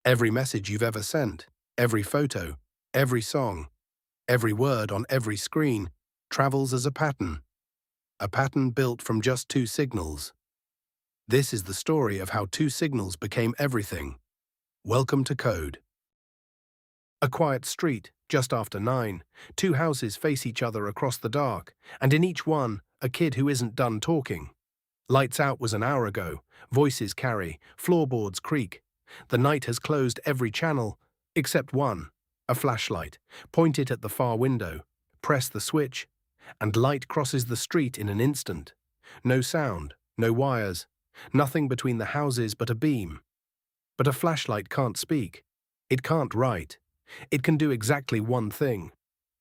Every message you've ever sent, every photo, every song, every word on every screen travels as a pattern built from just two signals. This is the story of how two signals became everything. Welcome to Code. A quiet street, just after 9, two houses face each other across the dark, and in each one, a kid who isn't done talking. Lights out was an hour ago, voices carry, floorboards creak. The night has closed every channel, except one, a flashlight. Point it at the far window, press the switch, and light crosses the street in an instant. No sound, no wires, nothing between the houses but a beam. But a flashlight can't speak. It can't write. It can do exactly one thing: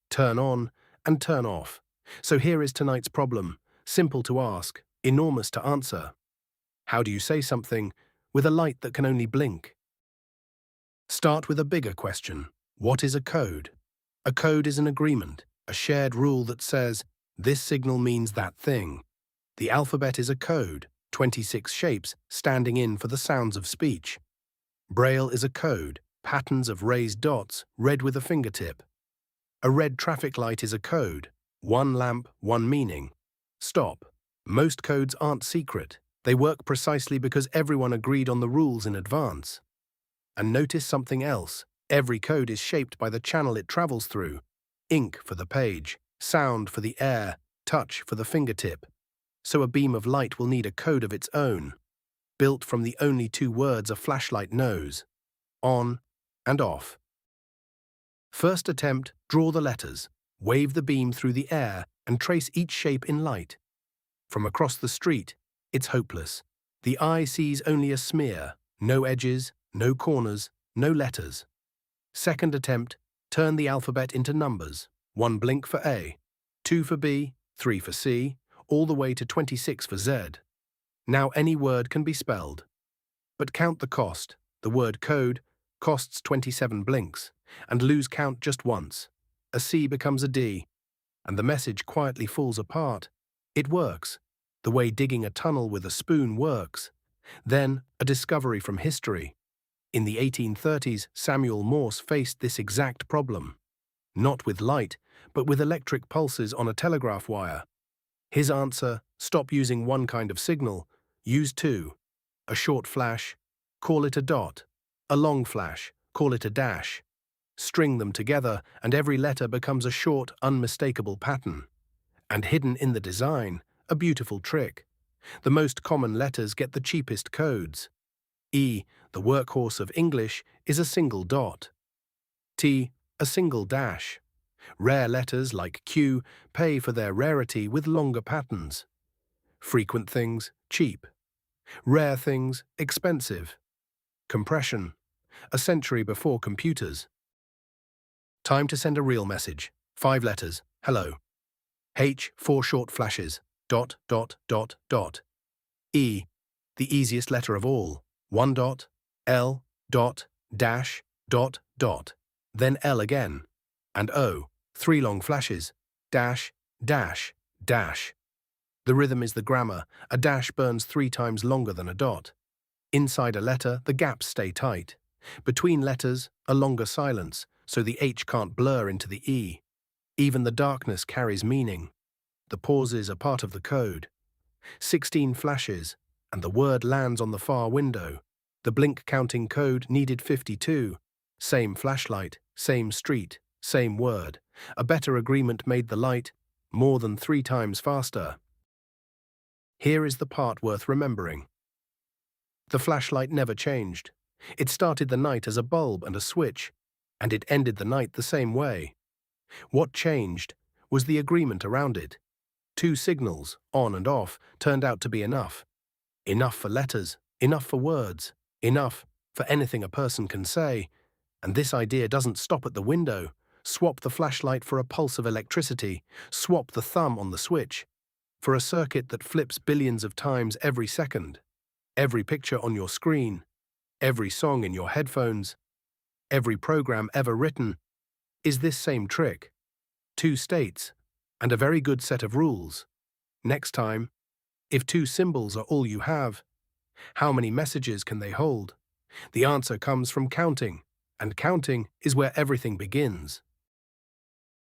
turn on and turn off. So here is tonight's problem, simple to ask, enormous to answer. How do you say something with a light that can only blink? Start with a bigger question. What is a code? A code is an agreement, a shared rule that says, this signal means that thing. The alphabet is a code, 26 shapes standing in for the sounds of speech. Braille is a code, patterns of raised dots read with a fingertip. A red traffic light is a code, one lamp, one meaning. Stop. Most codes aren't secret. They work precisely because everyone agreed on the rules in advance. And notice something else. Every code is shaped by the channel it travels through. Ink for the page, sound for the air, touch for the fingertip. So a beam of light will need a code of its own, built from the only two words a flashlight knows: on and off. First attempt, draw the letters, wave the beam through the air, and trace each shape in light. From across the street, it's hopeless. The eye sees only a smear, no edges, no corners, no letters. Second attempt, turn the alphabet into numbers. 1 blink for A, 2 for B, 3 for C, all the way to 26 for Z. Now any word can be spelled. But count the cost. The word code costs 27 blinks, and lose count just once. A C becomes a D, and the message quietly falls apart. It works, the way digging a tunnel with a spoon works. Then, a discovery from history. In the 1830s, Samuel Morse faced this exact problem. Not with light, but with electric pulses on a telegraph wire. His answer: stop using one kind of signal, use two. A short flash, call it a dot. A long flash, call it a dash. String them together, and every letter becomes a short, unmistakable pattern. And hidden in the design, a beautiful trick. The most common letters get the cheapest codes. E, the workhorse of English, is a single dot. T, a single dash. Rare letters like Q pay for their rarity with longer patterns. Frequent things, cheap. Rare things, expensive. Compression, a century before computers. Time to send a real message. 5 letters, hello. H, 4 short flashes, dot, dot, dot, dot. E, the easiest letter of all, 1 dot, L, dot, dash, dot, dot, then L again, and O, 3 long flashes, dash, dash, dash. The rhythm is the grammar. A dash burns 3 times longer than a dot. Inside a letter, the gaps stay tight. Between letters, a longer silence, so the H can't blur into the E. Even the darkness carries meaning. The pauses are part of the code. 16 flashes, and the word lands on the far window. The blink-counting code needed 52. Same flashlight, same street, same word. A better agreement made the light more than 3 times faster. Here is the part worth remembering. The flashlight never changed. It started the night as a bulb and a switch, and it ended the night the same way. What changed was the agreement around it. 2 signals, on and off, turned out to be enough. Enough for letters, enough for words, enough for anything a person can say. And this idea doesn't stop at the window. Swap the flashlight for a pulse of electricity. Swap the thumb on the switch for a circuit that flips billions of times every second. Every picture on your screen, every song in your headphones, every program ever written is this same trick. 2 states, and a very good set of rules. Next time, if 2 symbols are all you have, how many messages can they hold? The answer comes from counting, and counting is where everything begins.